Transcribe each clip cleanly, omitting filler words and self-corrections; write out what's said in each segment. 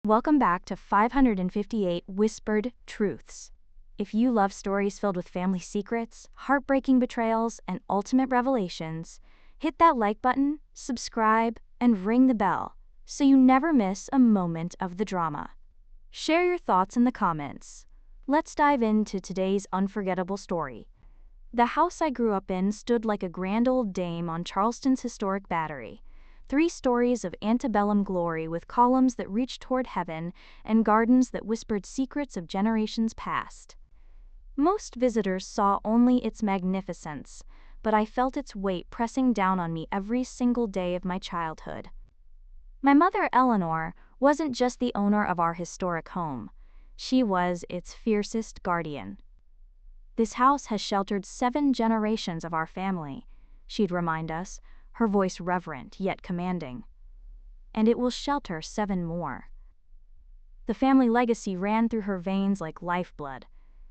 Welcome back to 558 Whispered Truths. If you love stories filled with family secrets, heartbreaking betrayals, and ultimate revelations, hit that like button, subscribe, and ring the bell so you never miss a moment of the drama. Share your thoughts in the comments. Let's dive into today's unforgettable story. The house I grew up in stood like a grand old dame on Charleston's historic Battery. 3 stories of antebellum glory with columns that reached toward heaven and gardens that whispered secrets of generations past. Most visitors saw only its magnificence, but I felt its weight pressing down on me every single day of my childhood. My mother, Eleanor, wasn't just the owner of our historic home. She was its fiercest guardian. "This house has sheltered 7 generations of our family," she'd remind us, her voice reverent yet commanding. "And it will shelter 7 more." The family legacy ran through her veins like lifeblood,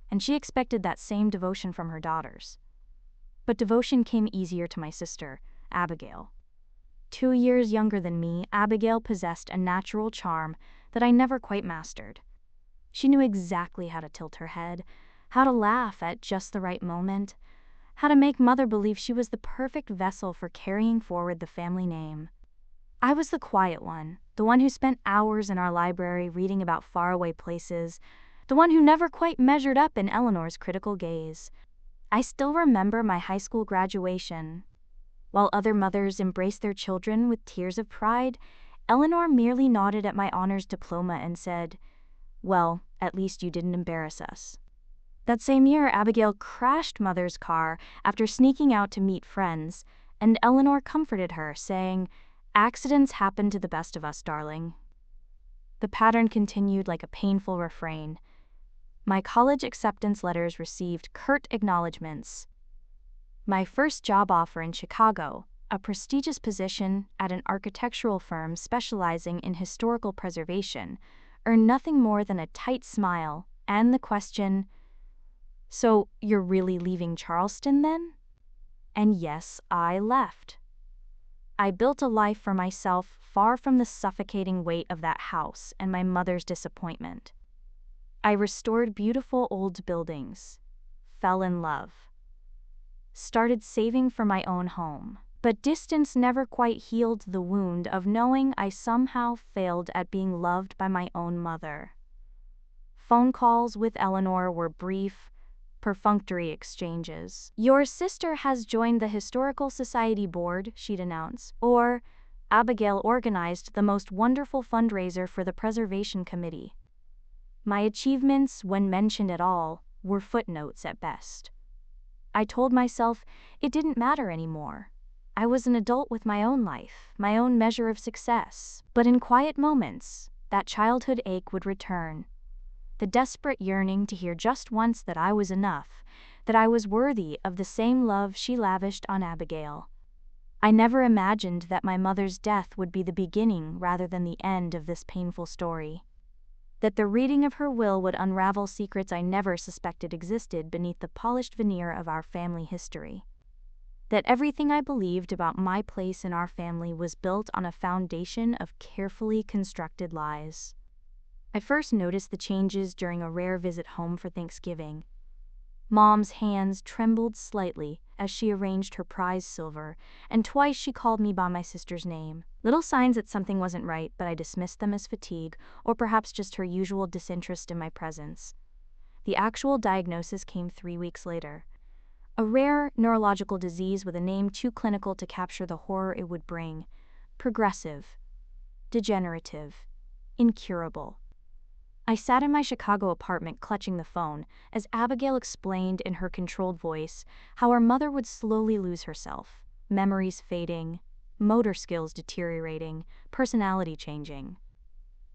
and she expected that same devotion from her daughters. But devotion came easier to my sister, Abigail. 2 years younger than me, Abigail possessed a natural charm that I never quite mastered. She knew exactly how to tilt her head, how to laugh at just the right moment, how to make Mother believe she was the perfect vessel for carrying forward the family name. I was the quiet one, the one who spent hours in our library reading about faraway places, the one who never quite measured up in Eleanor's critical gaze. I still remember my high school graduation. While other mothers embraced their children with tears of pride, Eleanor merely nodded at my honors diploma and said, "Well, at least you didn't embarrass us." That same year, Abigail crashed Mother's car after sneaking out to meet friends, and Eleanor comforted her, saying, "Accidents happen to the best of us, darling." The pattern continued like a painful refrain. My college acceptance letters received curt acknowledgments. My first job offer in Chicago, a prestigious position at an architectural firm specializing in historical preservation, earned nothing more than a tight smile and the question, "So you're really leaving Charleston then?" And yes, I left. I built a life for myself far from the suffocating weight of that house and my mother's disappointment. I restored beautiful old buildings, fell in love, started saving for my own home. But distance never quite healed the wound of knowing I somehow failed at being loved by my own mother. Phone calls with Eleanor were brief, perfunctory exchanges. "Your sister has joined the Historical Society board," she'd announce, or "Abigail organized the most wonderful fundraiser for the Preservation Committee." My achievements, when mentioned at all, were footnotes at best. I told myself it didn't matter anymore. I was an adult with my own life, my own measure of success. But in quiet moments, that childhood ache would return. The desperate yearning to hear just once that I was enough, that I was worthy of the same love she lavished on Abigail. I never imagined that my mother's death would be the beginning rather than the end of this painful story. That the reading of her will would unravel secrets I never suspected existed beneath the polished veneer of our family history. That everything I believed about my place in our family was built on a foundation of carefully constructed lies. I first noticed the changes during a rare visit home for Thanksgiving. Mom's hands trembled slightly as she arranged her prize silver, and twice she called me by my sister's name. Little signs that something wasn't right, but I dismissed them as fatigue, or perhaps just her usual disinterest in my presence. The actual diagnosis came 3 weeks later. A rare neurological disease with a name too clinical to capture the horror it would bring. Progressive, degenerative, incurable. I sat in my Chicago apartment clutching the phone as Abigail explained in her controlled voice how our mother would slowly lose herself, memories fading, motor skills deteriorating, personality changing.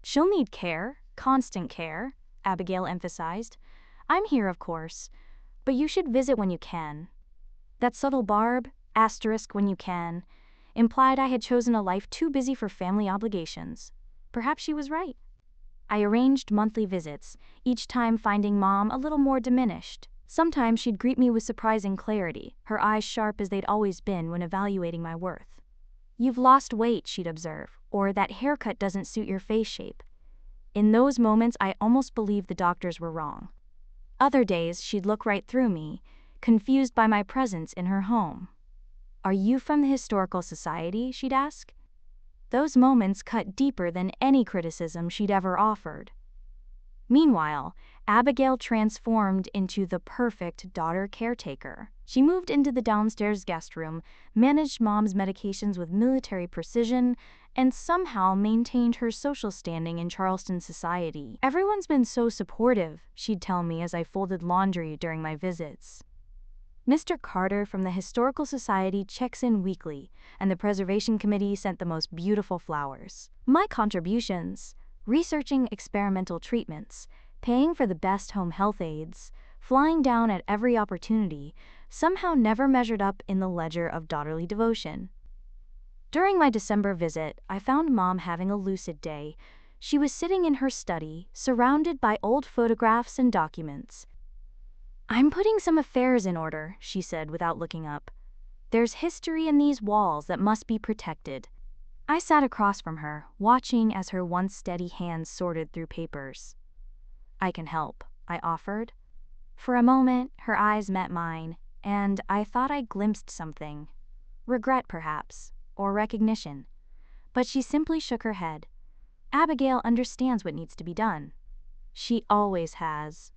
"She'll need care, constant care," Abigail emphasized. "I'm here, of course, but you should visit when you can." That subtle barb, asterisk when you can, implied I had chosen a life too busy for family obligations. Perhaps she was right. I arranged monthly visits, each time finding Mom a little more diminished. Sometimes she'd greet me with surprising clarity, her eyes sharp as they'd always been when evaluating my worth. "You've lost weight," she'd observe, or "that haircut doesn't suit your face shape." In those moments, I almost believed the doctors were wrong. Other days, she'd look right through me, confused by my presence in her home. "Are you from the Historical Society?" she'd ask. Those moments cut deeper than any criticism she'd ever offered. Meanwhile, Abigail transformed into the perfect daughter caretaker. She moved into the downstairs guest room, managed Mom's medications with military precision, and somehow maintained her social standing in Charleston society. "Everyone's been so supportive," she'd tell me as I folded laundry during my visits. "Mr. Carter from the Historical Society checks in weekly, and the Preservation Committee sent the most beautiful flowers. My contributions, researching experimental treatments, paying for the best home health aides, flying down at every opportunity, somehow never measured up in the ledger of daughterly devotion." During my December visit, I found Mom having a lucid day. She was sitting in her study, surrounded by old photographs and documents. "I'm putting some affairs in order," she said without looking up. "There's history in these walls that must be protected." I sat across from her, watching as her once steady hands sorted through papers. "I can help," I offered. For a moment, her eyes met mine, and I thought I glimpsed something. Regret, perhaps, or recognition. But she simply shook her head. "Abigail understands what needs to be done. She always has."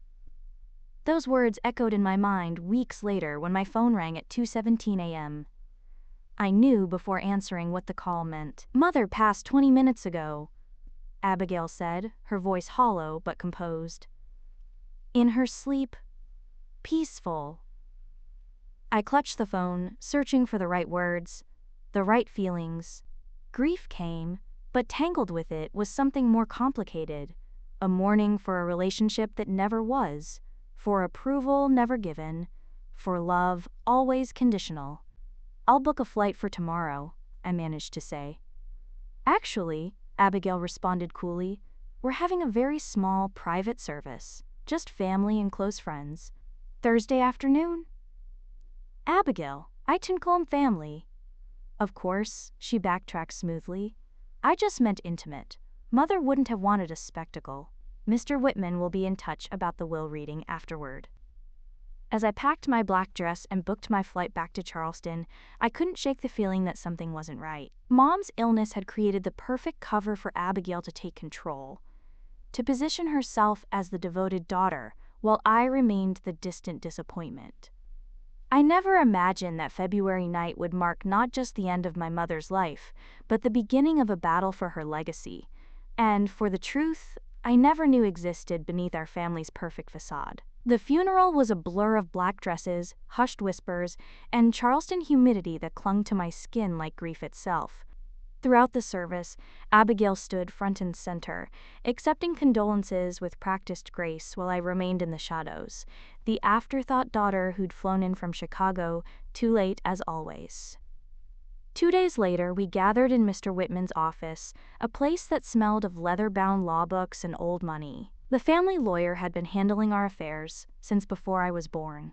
Those words echoed in my mind weeks later when my phone rang at 2:17 a.m. I knew before answering what the call meant. "Mother passed 20 minutes ago," Abigail said, her voice hollow but composed. "In her sleep, peaceful." I clutched the phone, searching for the right words, the right feelings. Grief came, but tangled with it was something more complicated. A mourning for a relationship that never was, for approval never given, for love always conditional. "I'll book a flight for tomorrow," I managed to say. "Actually," Abigail responded coolly, "we're having a very small private service, just family and close friends. Thursday afternoon?" "Abigail, I can call 'em family." "Of course," she backtracked smoothly. "I just meant intimate. Mother wouldn't have wanted a spectacle. Mr. Whitman will be in touch about the will reading afterward." As I packed my black dress and booked my flight back to Charleston, I couldn't shake the feeling that something wasn't right. Mom's illness had created the perfect cover for Abigail to take control, to position herself as the devoted daughter, while I remained the distant disappointment. I never imagined that February night would mark not just the end of my mother's life, but the beginning of a battle for her legacy. And, for the truth, I never knew existed beneath our family's perfect facade. The funeral was a blur of black dresses, hushed whispers, and Charleston humidity that clung to my skin like grief itself. Throughout the service, Abigail stood front and center, accepting condolences with practiced grace while I remained in the shadows, the afterthought daughter who'd flown in from Chicago, too late as always. 2 days later, we gathered in Mr. Whitman's office, a place that smelled of leather-bound law books and old money. The family lawyer had been handling our affairs since before I was born.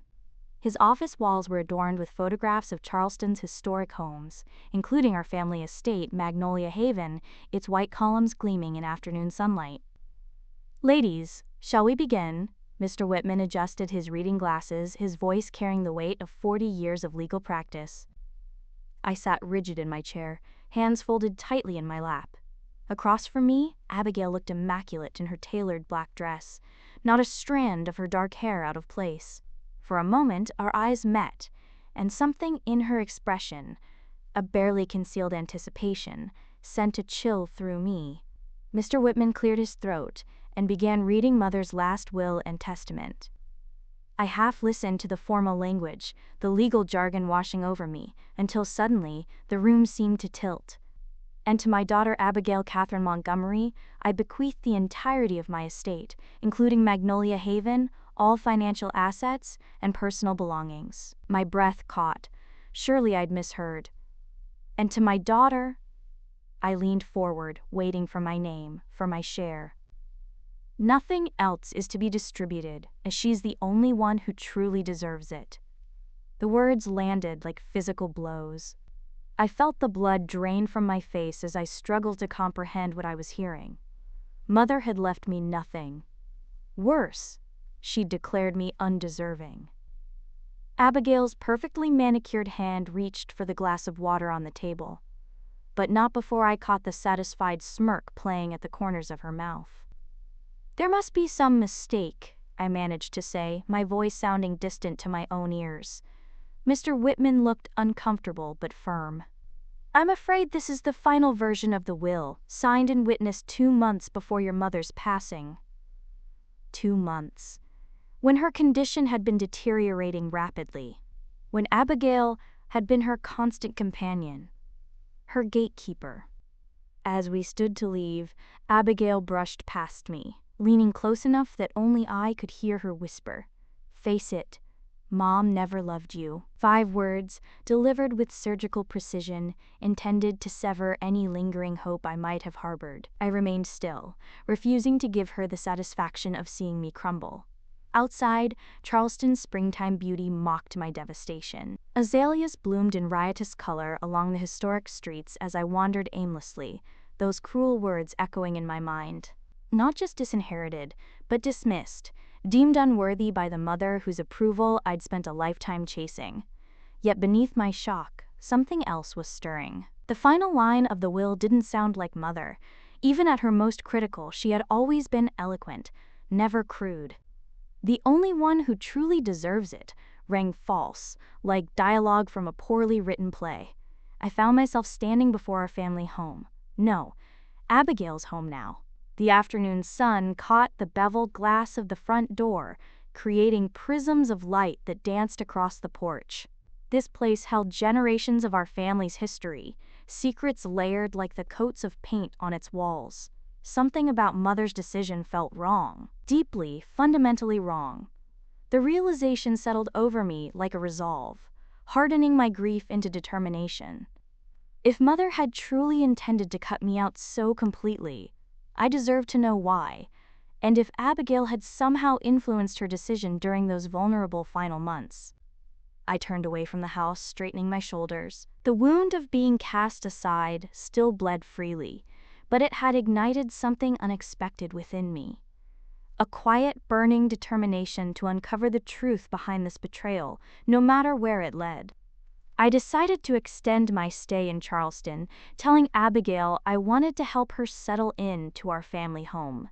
His office walls were adorned with photographs of Charleston's historic homes, including our family estate, Magnolia Haven, its white columns gleaming in afternoon sunlight. "Ladies, shall we begin?" Mr. Whitman adjusted his reading glasses, his voice carrying the weight of 40 years of legal practice. I sat rigid in my chair, hands folded tightly in my lap. Across from me, Abigail looked immaculate in her tailored black dress, not a strand of her dark hair out of place. For a moment, our eyes met, and something in her expression, a barely concealed anticipation, sent a chill through me. Mr. Whitman cleared his throat and began reading Mother's last will and testament. I half listened to the formal language, the legal jargon washing over me, until suddenly the room seemed to tilt. "And to my daughter Abigail Catherine Montgomery, I bequeath the entirety of my estate, including Magnolia Haven, all financial assets, and personal belongings." My breath caught. Surely I'd misheard. "And to my daughter..." I leaned forward, waiting for my name, for my share. "Nothing else is to be distributed, as she's the only one who truly deserves it." The words landed like physical blows. I felt the blood drain from my face as I struggled to comprehend what I was hearing. Mother had left me nothing. Worse, she'd declared me undeserving. Abigail's perfectly manicured hand reached for the glass of water on the table, but not before I caught the satisfied smirk playing at the corners of her mouth. "There must be some mistake," I managed to say, my voice sounding distant to my own ears. Mr. Whitman looked uncomfortable but firm. "I'm afraid this is the final version of the will, signed and witnessed 2 months before your mother's passing." 2 months. When her condition had been deteriorating rapidly. When Abigail had been her constant companion. Her gatekeeper. As we stood to leave, Abigail brushed past me, leaning close enough that only I could hear her whisper, "Face it, Mom never loved you." 5 words, delivered with surgical precision, intended to sever any lingering hope I might have harbored. I remained still, refusing to give her the satisfaction of seeing me crumble. Outside, Charleston's springtime beauty mocked my devastation. Azaleas bloomed in riotous color along the historic streets as I wandered aimlessly, those cruel words echoing in my mind. Not just disinherited, but dismissed, deemed unworthy by the mother whose approval I'd spent a lifetime chasing. Yet beneath my shock, something else was stirring. The final line of the will didn't sound like Mother. Even at her most critical, she had always been eloquent, never crude. "The only one who truly deserves it," rang false, like dialogue from a poorly written play. I found myself standing before our family home. No, Abigail's home now. The afternoon sun caught the beveled glass of the front door, creating prisms of light that danced across the porch. This place held generations of our family's history, secrets layered like the coats of paint on its walls. Something about Mother's decision felt wrong. Deeply, fundamentally wrong. The realization settled over me like a resolve, hardening my grief into determination. If Mother had truly intended to cut me out so completely, I deserved to know why, and if Abigail had somehow influenced her decision during those vulnerable final months. I turned away from the house, straightening my shoulders. The wound of being cast aside still bled freely, but it had ignited something unexpected within me. A quiet, burning determination to uncover the truth behind this betrayal, no matter where it led. I decided to extend my stay in Charleston, telling Abigail I wanted to help her settle in to our family home.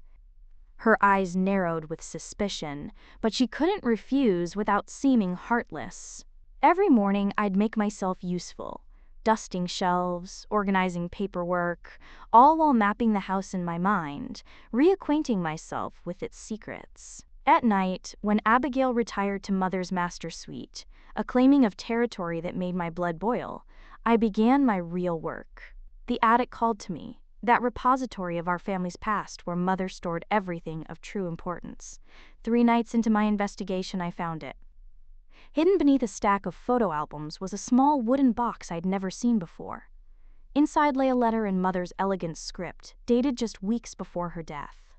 Her eyes narrowed with suspicion, but she couldn't refuse without seeming heartless. Every morning I'd make myself useful, dusting shelves, organizing paperwork, all while mapping the house in my mind, reacquainting myself with its secrets. At night, when Abigail retired to Mother's master suite, a claiming of territory that made my blood boil, I began my real work. The attic called to me, that repository of our family's past where Mother stored everything of true importance. 3 nights into my investigation, I found it. Hidden beneath a stack of photo albums was a small wooden box I'd never seen before. Inside lay a letter in Mother's elegant script, dated just weeks before her death.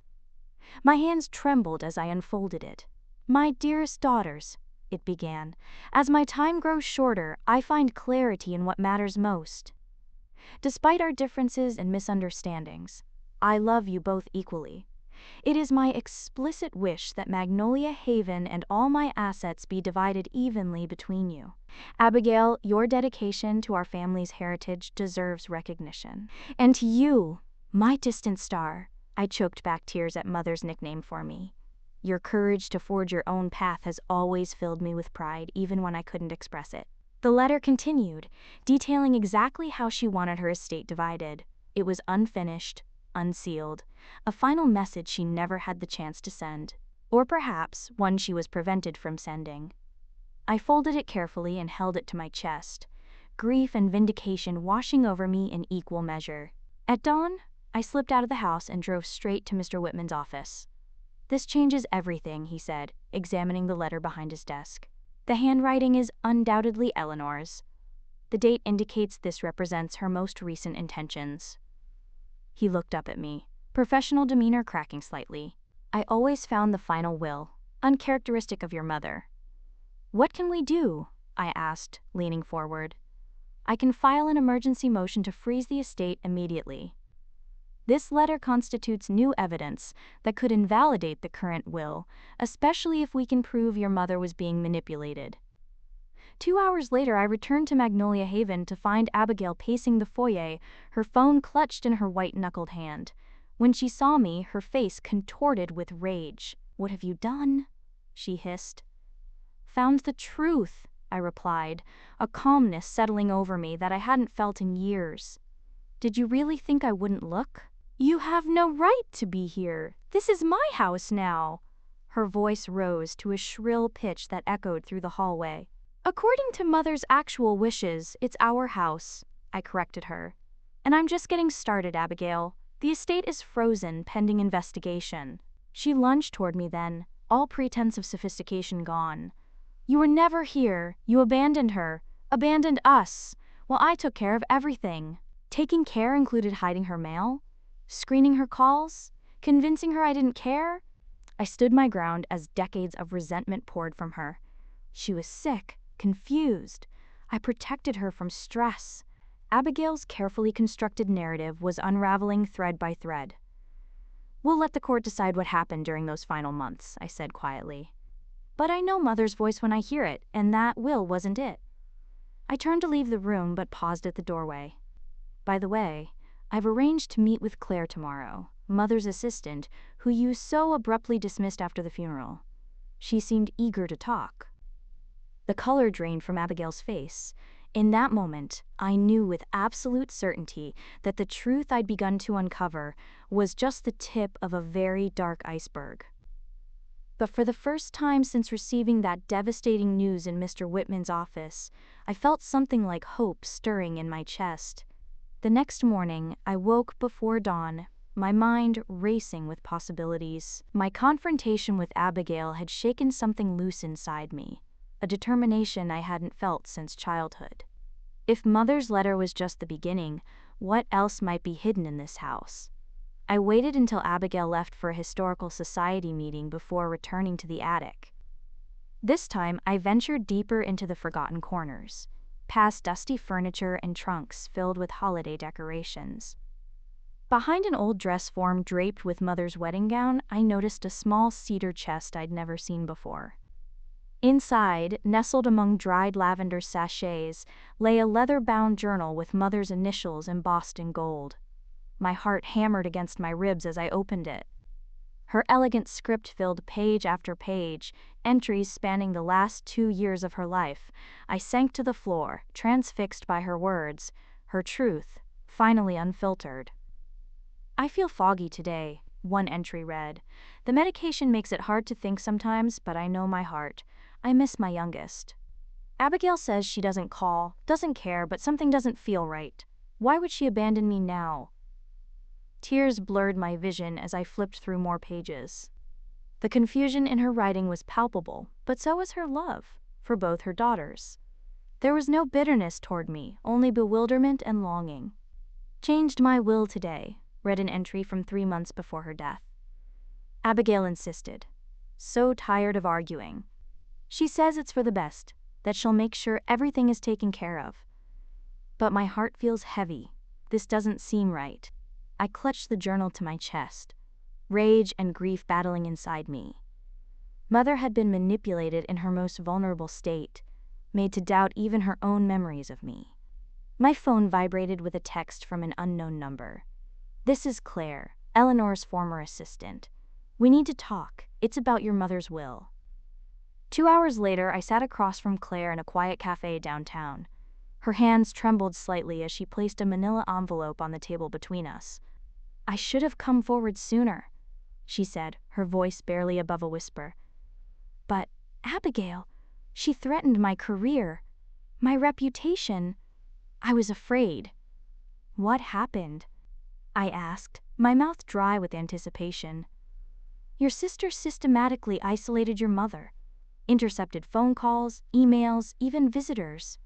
My hands trembled as I unfolded it. "My dearest daughters," it began, "as my time grows shorter, I find clarity in what matters most. Despite our differences and misunderstandings, I love you both equally. It is my explicit wish that Magnolia Haven and all my assets be divided evenly between you. Abigail, your dedication to our family's heritage deserves recognition. And to you, my distant star," I choked back tears at Mother's nickname for me. "Your courage to forge your own path has always filled me with pride, even when I couldn't express it." The letter continued, detailing exactly how she wanted her estate divided. It was unfinished, unsealed, a final message she never had the chance to send. Or perhaps one she was prevented from sending. I folded it carefully and held it to my chest, grief and vindication washing over me in equal measure. At dawn, I slipped out of the house and drove straight to Mr. Whitman's office. "This changes everything," he said, examining the letter behind his desk. "The handwriting is undoubtedly Eleanor's. The date indicates this represents her most recent intentions." He looked up at me, professional demeanor cracking slightly. "I always found the final will uncharacteristic of your mother." "What can we do?" I asked, leaning forward. "I can file an emergency motion to freeze the estate immediately." This letter constitutes new evidence that could invalidate the current will, especially if we can prove your mother was being manipulated. 2 hours later, I returned to Magnolia Haven to find Abigail pacing the foyer, her phone clutched in her white-knuckled hand. When she saw me, her face contorted with rage. "What have you done?" she hissed. "Found the truth," I replied, a calmness settling over me that I hadn't felt in years. "Did you really think I wouldn't look? You have no right to be here. This is my house now." Her voice rose to a shrill pitch that echoed through the hallway. "According to Mother's actual wishes, it's our house," I corrected her. "And I'm just getting started, Abigail. The estate is frozen pending investigation." She lunged toward me then, all pretense of sophistication gone. "You were never here. You abandoned her. Abandoned us. Well, I took care of everything." Taking care included hiding her mail? Screening her calls? Convincing her I didn't care? I stood my ground as decades of resentment poured from her. She was sick, confused. I protected her from stress. Abigail's carefully constructed narrative was unraveling thread by thread. "We'll let the court decide what happened during those final months," I said quietly. "But I know Mother's voice when I hear it, and that will wasn't it." I turned to leave the room but paused at the doorway. "By the way, I've arranged to meet with Claire tomorrow, Mother's assistant, who you so abruptly dismissed after the funeral." She seemed eager to talk. The color drained from Abigail's face. In that moment, I knew with absolute certainty that the truth I'd begun to uncover was just the tip of a very dark iceberg. But for the first time since receiving that devastating news in Mr. Whitman's office, I felt something like hope stirring in my chest. The next morning, I woke before dawn, my mind racing with possibilities. My confrontation with Abigail had shaken something loose inside me, a determination I hadn't felt since childhood. If Mother's letter was just the beginning, what else might be hidden in this house? I waited until Abigail left for a historical society meeting before returning to the attic. This time, I ventured deeper into the forgotten corners, past dusty furniture and trunks filled with holiday decorations. Behind an old dress form draped with Mother's wedding gown, I noticed a small cedar chest I'd never seen before. Inside, nestled among dried lavender sachets, lay a leather-bound journal with Mother's initials embossed in gold. My heart hammered against my ribs as I opened it. Her elegant script filled page after page, entries spanning the last 2 years of her life. I sank to the floor, transfixed by her words, her truth, finally unfiltered. "I feel foggy today," one entry read. "The medication makes it hard to think sometimes, but I know my heart. I miss my youngest. Abigail says she doesn't call, doesn't care, but something doesn't feel right. Why would she abandon me now?" Tears blurred my vision as I flipped through more pages. The confusion in her writing was palpable, but so was her love, for both her daughters. There was no bitterness toward me, only bewilderment and longing. "Changed my will today," read an entry from 3 months before her death. Abigail insisted. So tired of arguing. "She says it's for the best, that she'll make sure everything is taken care of. But my heart feels heavy. This doesn't seem right." I clutched the journal to my chest, rage and grief battling inside me. Mother had been manipulated in her most vulnerable state, made to doubt even her own memories of me. My phone vibrated with a text from an unknown number. "This is Claire, Eleanor's former assistant. We need to talk. It's about your mother's will." 2 hours later, I sat across from Claire in a quiet cafe downtown. Her hands trembled slightly as she placed a manila envelope on the table between us. "I should have come forward sooner," she said, her voice barely above a whisper. "But, Abigail, she threatened my career, my reputation. I was afraid." "What happened?" I asked, my mouth dry with anticipation. "Your sister systematically isolated your mother, intercepted phone calls, emails, even visitors."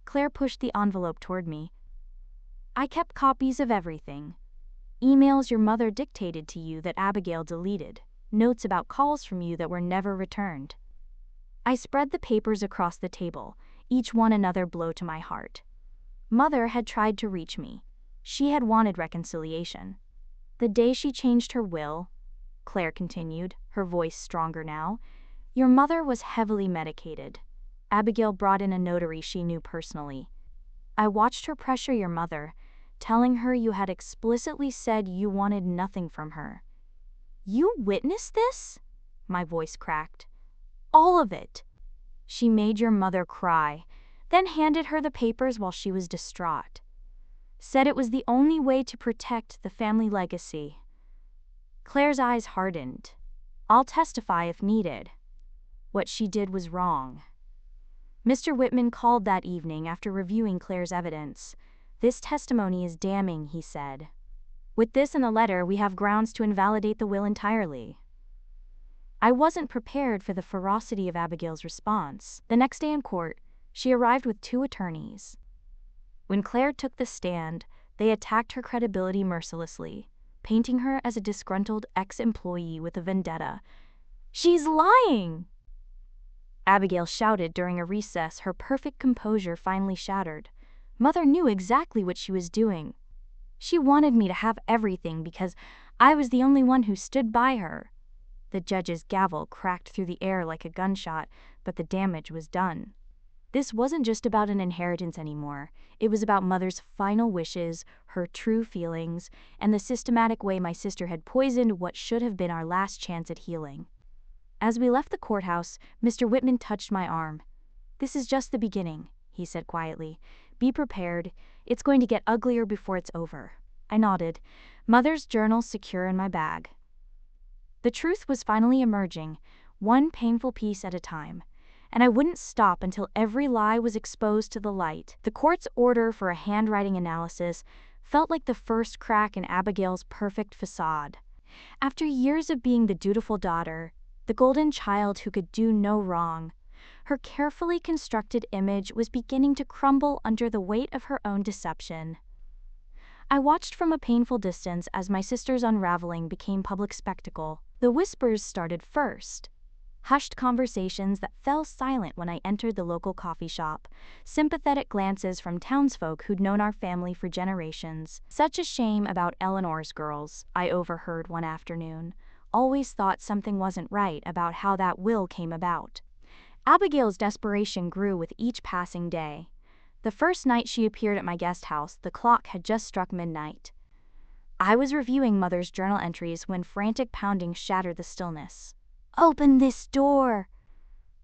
Claire pushed the envelope toward me. "I kept copies of everything. Emails your mother dictated to you that Abigail deleted, notes about calls from you that were never returned." I spread the papers across the table, each one another blow to my heart. Mother had tried to reach me. She had wanted reconciliation. The day she changed her will, Claire continued, her voice stronger now, your mother was heavily medicated. Abigail brought in a notary she knew personally. I watched her pressure your mother, telling her you had explicitly said you wanted nothing from her. You witnessed this? My voice cracked. All of it. She made your mother cry, then handed her the papers while she was distraught. Said it was the only way to protect the family legacy. Claire's eyes hardened. I'll testify if needed. What she did was wrong. Mr. Whitman called that evening after reviewing Claire's evidence. This testimony is damning, he said. With this in the letter, we have grounds to invalidate the will entirely. I wasn't prepared for the ferocity of Abigail's response. The next day in court, she arrived with 2 attorneys. When Claire took the stand, they attacked her credibility mercilessly, painting her as a disgruntled ex-employee with a vendetta. She's lying! Abigail shouted during a recess, her perfect composure finally shattered. Mother knew exactly what she was doing. She wanted me to have everything because I was the only one who stood by her. The judge's gavel cracked through the air like a gunshot, but the damage was done. This wasn't just about an inheritance anymore. It was about Mother's final wishes, her true feelings, and the systematic way my sister had poisoned what should have been our last chance at healing. As we left the courthouse, Mr. Whitman touched my arm. This is just the beginning, he said quietly. Be prepared. It's going to get uglier before it's over. I nodded, Mother's journal secure in my bag. The truth was finally emerging, one painful piece at a time, and I wouldn't stop until every lie was exposed to the light. The court's order for a handwriting analysis felt like the first crack in Abigail's perfect facade. After years of being the dutiful daughter, the golden child who could do no wrong, her carefully constructed image was beginning to crumble under the weight of her own deception. I watched from a painful distance as my sister's unraveling became public spectacle. The whispers started first. Hushed conversations that fell silent when I entered the local coffee shop, sympathetic glances from townsfolk who'd known our family for generations. Such a shame about Eleanor's girls, I overheard one afternoon. Always thought something wasn't right about how that will came about. Abigail's desperation grew with each passing day. The first night she appeared at my guest house, the clock had just struck midnight. I was reviewing Mother's journal entries when frantic pounding shattered the stillness. Open this door!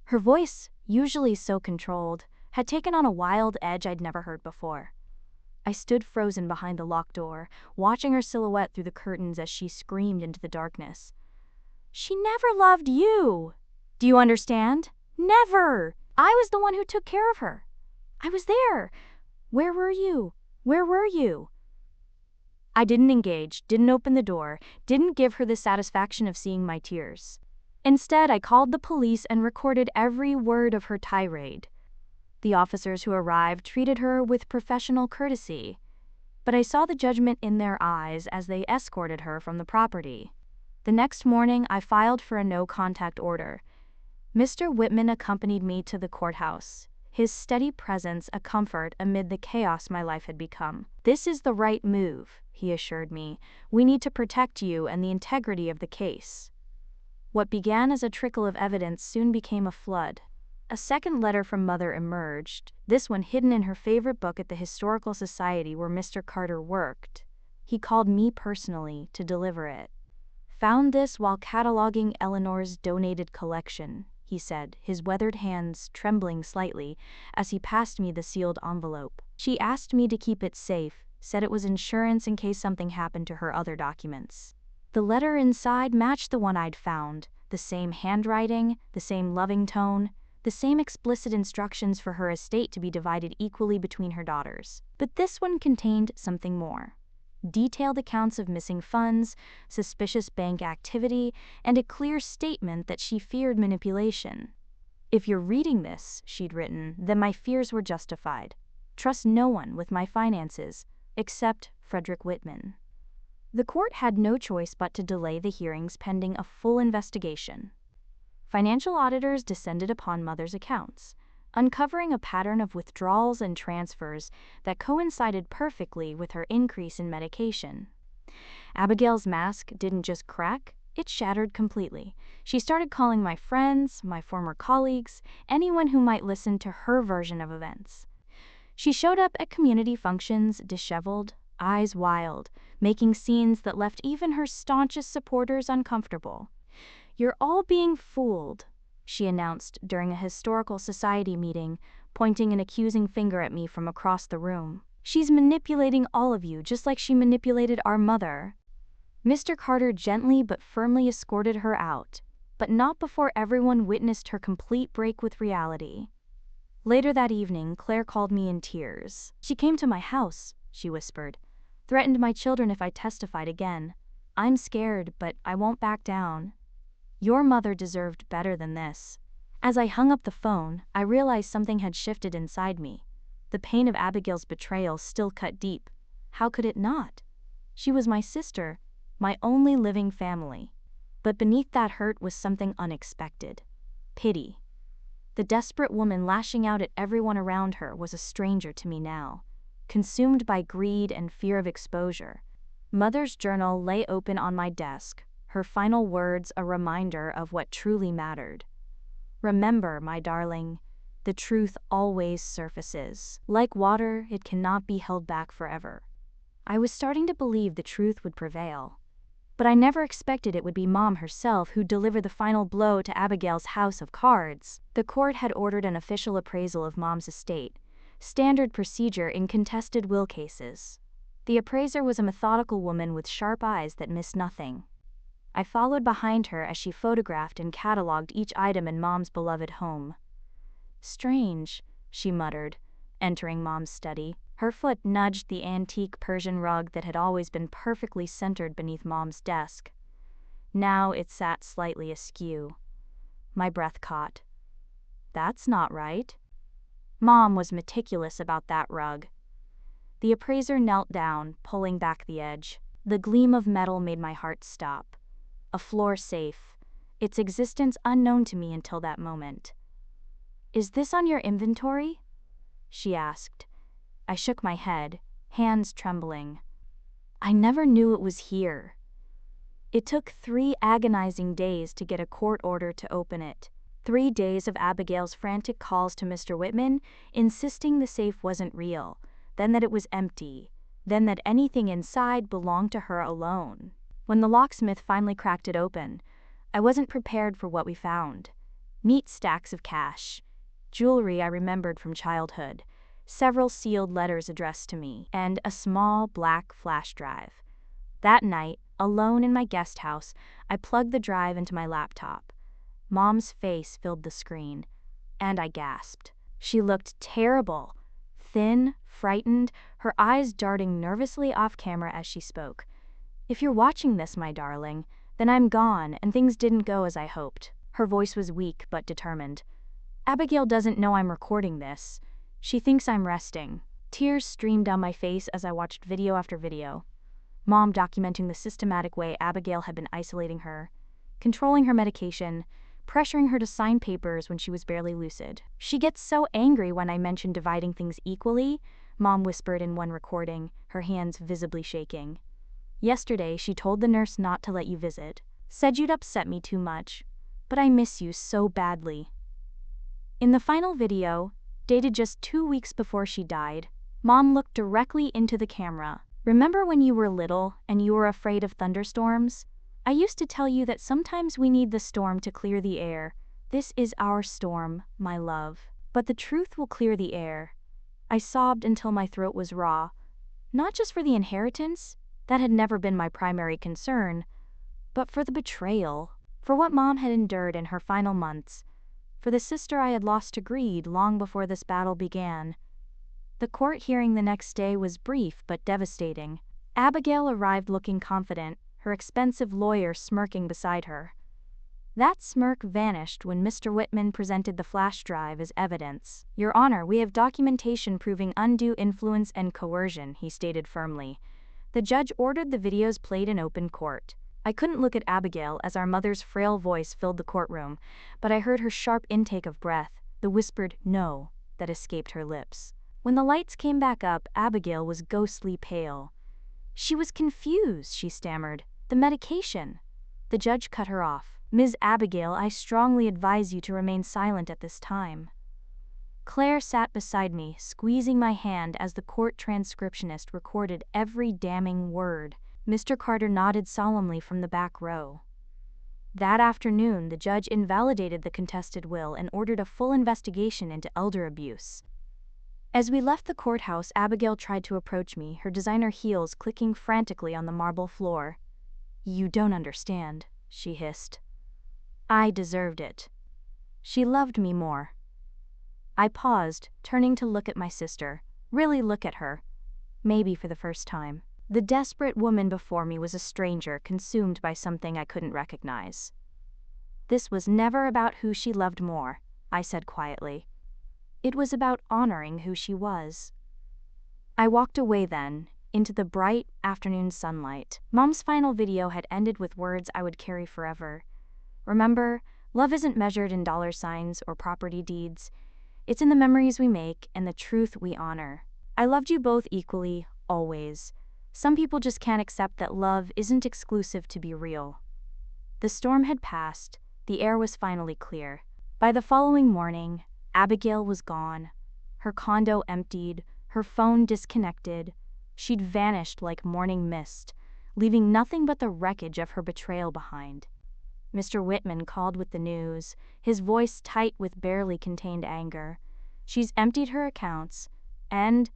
Her voice, usually so controlled, had taken on a wild edge I'd never heard before. I stood frozen behind the locked door, watching her silhouette through the curtains as she screamed into the darkness. She never loved you! Do you understand? Never! I was the one who took care of her. I was there. Where were you? Where were you? I didn't engage, didn't open the door, didn't give her the satisfaction of seeing my tears. Instead, I called the police and recorded every word of her tirade. The officers who arrived treated her with professional courtesy, but I saw the judgment in their eyes as they escorted her from the property. The next morning, I filed for a no-contact order. Mr. Whitman accompanied me to the courthouse, his steady presence a comfort amid the chaos my life had become. This is the right move, he assured me. We need to protect you and the integrity of the case. What began as a trickle of evidence soon became a flood. A second letter from Mother emerged, this one hidden in her favorite book at the Historical Society where Mr. Carter worked. He called me personally to deliver it. Found this while cataloging Eleanor's donated collection, he said, his weathered hands trembling slightly as he passed me the sealed envelope. She asked me to keep it safe, said it was insurance in case something happened to her other documents. The letter inside matched the one I'd found, the same handwriting, the same loving tone, the same explicit instructions for her estate to be divided equally between her daughters. But this one contained something more. Detailed accounts of missing funds, suspicious bank activity, and a clear statement that she feared manipulation. If you're reading this, she'd written, then my fears were justified. Trust no one with my finances, except Frederick Whitman. The court had no choice but to delay the hearings pending a full investigation. Financial auditors descended upon Mother's accounts, uncovering a pattern of withdrawals and transfers that coincided perfectly with her increase in medication. Abigail's mask didn't just crack, it shattered completely. She started calling my friends, my former colleagues, anyone who might listen to her version of events. She showed up at community functions, disheveled, eyes wild, making scenes that left even her staunchest supporters uncomfortable. "You're all being fooled," she announced during a historical society meeting, pointing an accusing finger at me from across the room. "She's manipulating all of you, just like she manipulated our mother." Mr. Carter gently but firmly escorted her out, but not before everyone witnessed her complete break with reality. Later that evening, Claire called me in tears. "She came to my house," she whispered, "threatened my children if I testified again. I'm scared, but I won't back down. Your mother deserved better than this." As I hung up the phone, I realized something had shifted inside me. The pain of Abigail's betrayal still cut deep. How could it not? She was my sister, my only living family. But beneath that hurt was something unexpected. Pity. The desperate woman lashing out at everyone around her was a stranger to me now, consumed by greed and fear of exposure. Mother's journal lay open on my desk, her final words a reminder of what truly mattered. "Remember, my darling, the truth always surfaces. Like water, it cannot be held back forever." I was starting to believe the truth would prevail. But I never expected it would be Mom herself who'd deliver the final blow to Abigail's house of cards. The court had ordered an official appraisal of Mom's estate, standard procedure in contested will cases. The appraiser was a methodical woman with sharp eyes that missed nothing. I followed behind her as she photographed and cataloged each item in Mom's beloved home. "Strange," she muttered, entering Mom's study. Her foot nudged the antique Persian rug that had always been perfectly centered beneath Mom's desk. Now it sat slightly askew. My breath caught. "That's not right." Mom was meticulous about that rug. The appraiser knelt down, pulling back the edge. The gleam of metal made my heart stop. A floor safe, its existence unknown to me until that moment. "Is this on your inventory?" she asked. I shook my head, hands trembling. "I never knew it was here." It took 3 agonizing days to get a court order to open it. 3 days of Abigail's frantic calls to Mr. Whitman, insisting the safe wasn't real, then that it was empty, then that anything inside belonged to her alone. When the locksmith finally cracked it open, I wasn't prepared for what we found. Neat stacks of cash, jewelry I remembered from childhood, several sealed letters addressed to me, and a small black flash drive. That night, alone in my guest house, I plugged the drive into my laptop. Mom's face filled the screen, and I gasped. She looked terrible, thin, frightened, her eyes darting nervously off camera as she spoke. "If you're watching this, my darling, then I'm gone and things didn't go as I hoped." Her voice was weak but determined. "Abigail doesn't know I'm recording this. She thinks I'm resting." Tears streamed down my face as I watched video after video. Mom documenting the systematic way Abigail had been isolating her, controlling her medication, pressuring her to sign papers when she was barely lucid. "She gets so angry when I mention dividing things equally," Mom whispered in one recording, her hands visibly shaking. "Yesterday, she told the nurse not to let you visit. Said you'd upset me too much. But I miss you so badly." In the final video, dated just 2 weeks before she died, Mom looked directly into the camera. "Remember when you were little and you were afraid of thunderstorms? I used to tell you that sometimes we need the storm to clear the air. This is our storm, my love. But the truth will clear the air." I sobbed until my throat was raw. Not just for the inheritance, that had never been my primary concern, but for the betrayal, for what Mom had endured in her final months, for the sister I had lost to greed long before this battle began. The court hearing the next day was brief but devastating. Abigail arrived looking confident, her expensive lawyer smirking beside her. That smirk vanished when Mr. Whitman presented the flash drive as evidence. "Your Honor, we have documentation proving undue influence and coercion," he stated firmly. The judge ordered the videos played in open court. I couldn't look at Abigail as our mother's frail voice filled the courtroom, but I heard her sharp intake of breath, the whispered "no" that escaped her lips. When the lights came back up, Abigail was ghostly pale. She was confused, she stammered. The medication. The judge cut her off. Ms. Abigail, I strongly advise you to remain silent at this time. Claire sat beside me, squeezing my hand as the court transcriptionist recorded every damning word. Mr. Carter nodded solemnly from the back row. That afternoon, the judge invalidated the contested will and ordered a full investigation into elder abuse. As we left the courthouse, Abigail tried to approach me, her designer heels clicking frantically on the marble floor. You don't understand, she hissed. I deserved it. She loved me more. I paused, turning to look at my sister, really look at her, maybe for the first time. The desperate woman before me was a stranger, consumed by something I couldn't recognize. This was never about who she loved more, I said quietly. It was about honoring who she was. I walked away then, into the bright afternoon sunlight. Mom's final video had ended with words I would carry forever. Remember, love isn't measured in dollar signs or property deeds. It's in the memories we make and the truth we honor. I loved you both equally, always. Some people just can't accept that love isn't exclusive to be real. The storm had passed, the air was finally clear. By the following morning, Abigail was gone. Her condo emptied, her phone disconnected. She'd vanished like morning mist, leaving nothing but the wreckage of her betrayal behind. Mr. Whitman called with the news, his voice tight with barely contained anger. She's emptied her accounts, and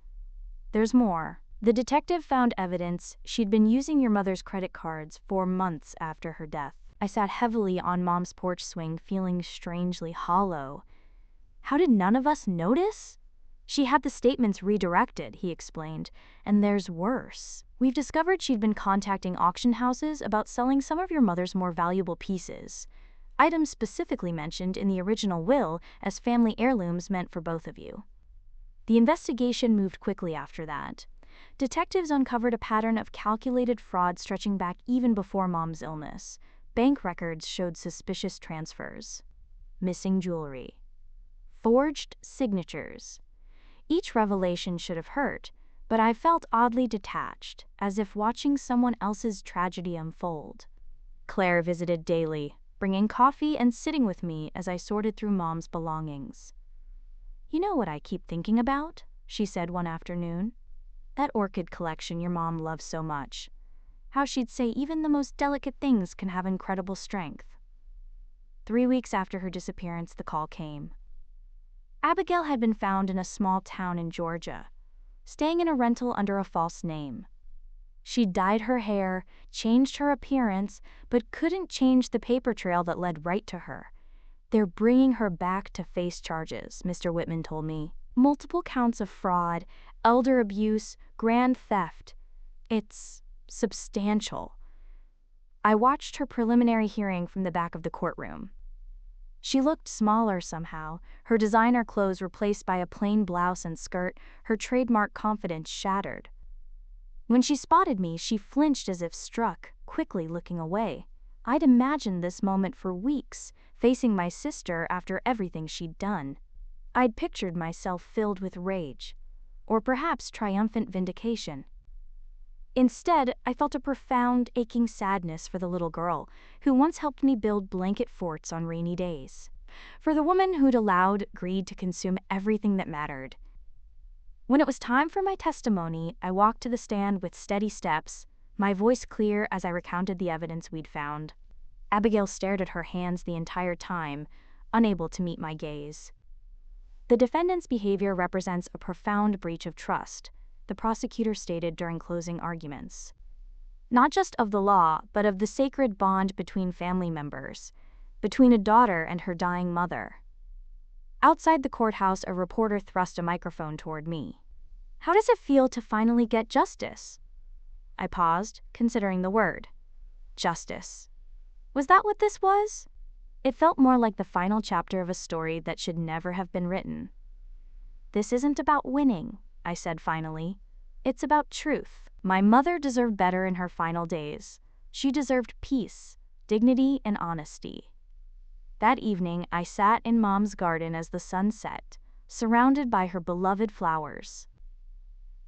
there's more. The detective found evidence she'd been using your mother's credit cards for months after her death. I sat heavily on Mom's porch swing, feeling strangely hollow. How did none of us notice? She had the statements redirected, he explained, and there's worse. We've discovered she'd been contacting auction houses about selling some of your mother's more valuable pieces, items specifically mentioned in the original will as family heirlooms meant for both of you. The investigation moved quickly after that. Detectives uncovered a pattern of calculated fraud stretching back even before Mom's illness. Bank records showed suspicious transfers, missing jewelry, forged signatures. Each revelation should have hurt, but I felt oddly detached, as if watching someone else's tragedy unfold. Claire visited daily, bringing coffee and sitting with me as I sorted through Mom's belongings. You know what I keep thinking about? She said one afternoon. That orchid collection your mom loves so much. How she'd say even the most delicate things can have incredible strength. 3 weeks after her disappearance, the call came. Abigail had been found in a small town in Georgia, staying in a rental under a false name. She'd dyed her hair, changed her appearance, but couldn't change the paper trail that led right to her. They're bringing her back to face charges, Mr. Whitman told me. Multiple counts of fraud, elder abuse, grand theft. It's substantial. I watched her preliminary hearing from the back of the courtroom. She looked smaller somehow, her designer clothes replaced by a plain blouse and skirt, her trademark confidence shattered. When she spotted me, she flinched as if struck, quickly looking away. I'd imagined this moment for weeks, facing my sister after everything she'd done. I'd pictured myself filled with rage, or perhaps triumphant vindication. Instead, I felt a profound, aching sadness for the little girl who once helped me build blanket forts on rainy days, for the woman who'd allowed greed to consume everything that mattered. When it was time for my testimony, I walked to the stand with steady steps, my voice clear as I recounted the evidence we'd found. Abigail stared at her hands the entire time, unable to meet my gaze. The defendant's behavior represents a profound breach of trust, the prosecutor stated during closing arguments. Not just of the law, but of the sacred bond between family members, between a daughter and her dying mother. Outside the courthouse, a reporter thrust a microphone toward me. How does it feel to finally get justice? I paused, considering the word. Justice. Was that what this was? It felt more like the final chapter of a story that should never have been written. This isn't about winning, I said finally. It's about truth. My mother deserved better in her final days. She deserved peace, dignity, and honesty. That evening, I sat in Mom's garden as the sun set, surrounded by her beloved flowers.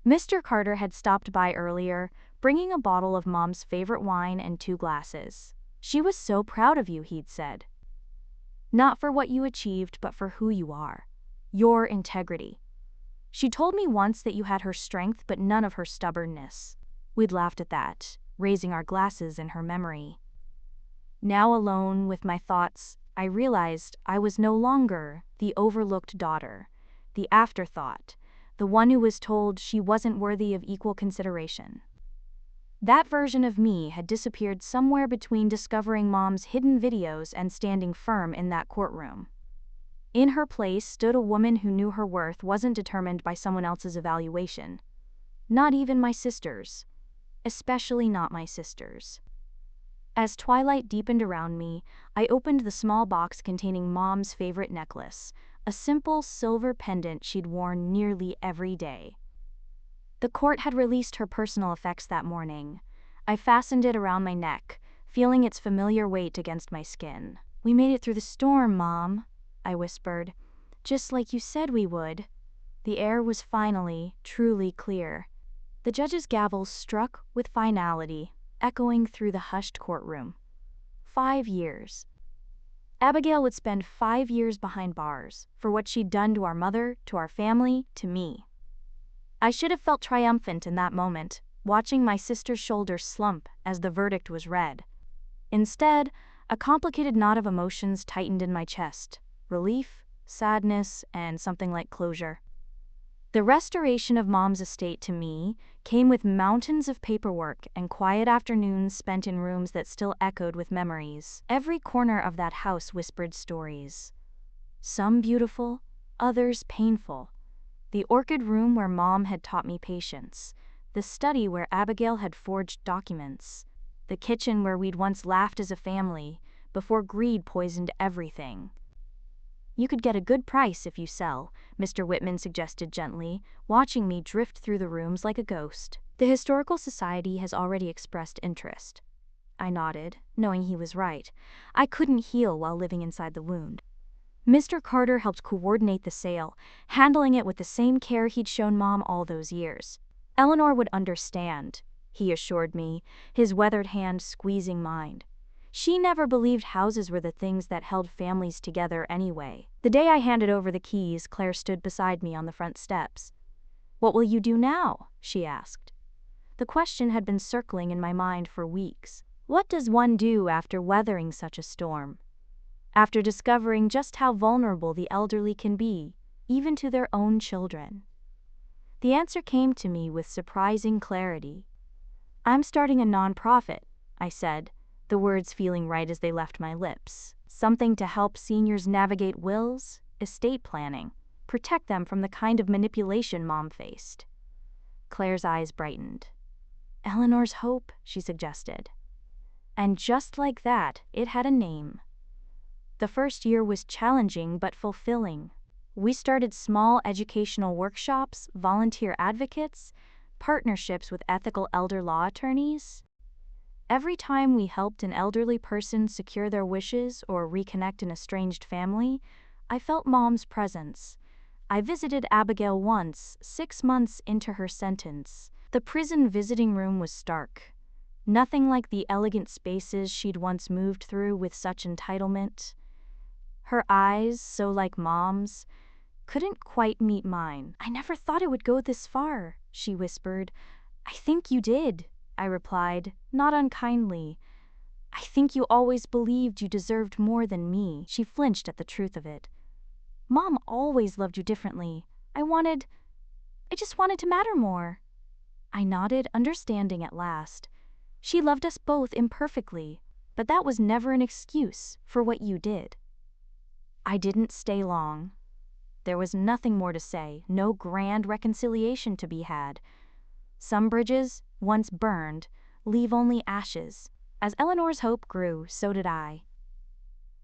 Mr. Carter had stopped by earlier, bringing a bottle of Mom's favorite wine and 2 glasses. She was so proud of you, he'd said. Not for what you achieved, but for who you are. Your integrity. She told me once that you had her strength but none of her stubbornness. We'd laughed at that, raising our glasses in her memory. Now alone with my thoughts, I realized I was no longer the overlooked daughter, the afterthought, the one who was told she wasn't worthy of equal consideration. That version of me had disappeared somewhere between discovering Mom's hidden videos and standing firm in that courtroom. In her place stood a woman who knew her worth wasn't determined by someone else's evaluation. Not even my sisters. Especially not my sisters. As twilight deepened around me, I opened the small box containing Mom's favorite necklace, a simple silver pendant she'd worn nearly every day. The court had released her personal effects that morning. I fastened it around my neck, feeling its familiar weight against my skin. "We made it through the storm, Mom," I whispered. "Just like you said we would." The air was finally, truly clear. The judge's gavel struck with finality, echoing through the hushed courtroom. 5 years. Abigail would spend 5 years behind bars for what she'd done to our mother, to our family, to me. I should have felt triumphant in that moment, watching my sister's shoulders slump as the verdict was read. Instead, a complicated knot of emotions tightened in my chest: relief, sadness, and something like closure. The restoration of Mom's estate to me came with mountains of paperwork and quiet afternoons spent in rooms that still echoed with memories. Every corner of that house whispered stories. Some beautiful, others painful. The orchid room where Mom had taught me patience. The study where Abigail had forged documents. The kitchen where we'd once laughed as a family, before greed poisoned everything. "You could get a good price if you sell," Mr. Whitman suggested gently, watching me drift through the rooms like a ghost. "The Historical Society has already expressed interest." I nodded, knowing he was right. I couldn't heal while living inside the wound. Mr. Carter helped coordinate the sale, handling it with the same care he'd shown Mom all those years. "Eleanor would understand," he assured me, his weathered hand squeezing mine. "She never believed houses were the things that held families together anyway." The day I handed over the keys, Claire stood beside me on the front steps. "What will you do now?" she asked. The question had been circling in my mind for weeks. What does one do after weathering such a storm? After discovering just how vulnerable the elderly can be, even to their own children? The answer came to me with surprising clarity. "I'm starting a nonprofit," I said, the words feeling right as they left my lips. "Something to help seniors navigate wills, estate planning, protect them from the kind of manipulation Mom faced." Claire's eyes brightened. "Eleanor's Hope," she suggested. And just like that, it had a name. The first year was challenging but fulfilling. We started small educational workshops, volunteer advocates, partnerships with ethical elder law attorneys. Every time we helped an elderly person secure their wishes or reconnect an estranged family, I felt Mom's presence. I visited Abigail once, 6 months into her sentence. The prison visiting room was stark. Nothing like the elegant spaces she'd once moved through with such entitlement. Her eyes, so like Mom's, couldn't quite meet mine. "I never thought it would go this far," she whispered. "I think you did," I replied, not unkindly. "I think you always believed you deserved more than me." She flinched at the truth of it. "Mom always loved you differently. I just wanted to matter more." I nodded, understanding at last. "She loved us both imperfectly, but that was never an excuse for what you did." I didn't stay long. There was nothing more to say, no grand reconciliation to be had. Some bridges, once burned, leave only ashes. As Eleanor's hope grew, so did I.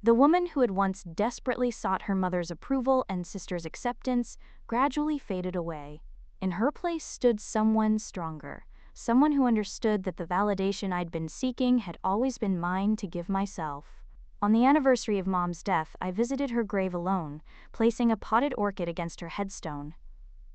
The woman who had once desperately sought her mother's approval and sister's acceptance gradually faded away. In her place stood someone stronger, someone who understood that the validation I'd been seeking had always been mine to give myself. On the anniversary of Mom's death, I visited her grave alone, placing a potted orchid against her headstone.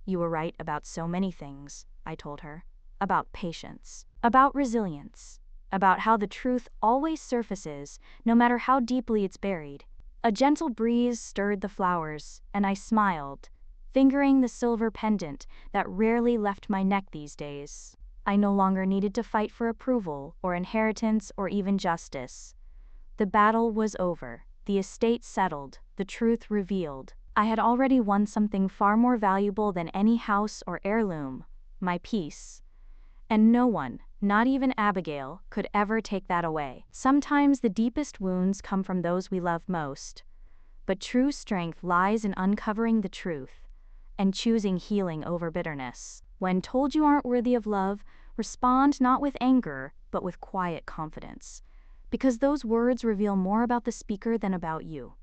"You were right about so many things," I told her. about patience, about resilience, about how the truth always surfaces, no matter how deeply it's buried. A gentle breeze stirred the flowers, and I smiled, fingering the silver pendant that rarely left my neck these days. I no longer needed to fight for approval, or inheritance, or even justice. The battle was over, the estate settled, the truth revealed. I had already won something far more valuable than any house or heirloom: my peace. And no one, not even Abigail, could ever take that away. Sometimes the deepest wounds come from those we love most, but true strength lies in uncovering the truth and choosing healing over bitterness. When told you aren't worthy of love, respond not with anger, but with quiet confidence, because those words reveal more about the speaker than about you.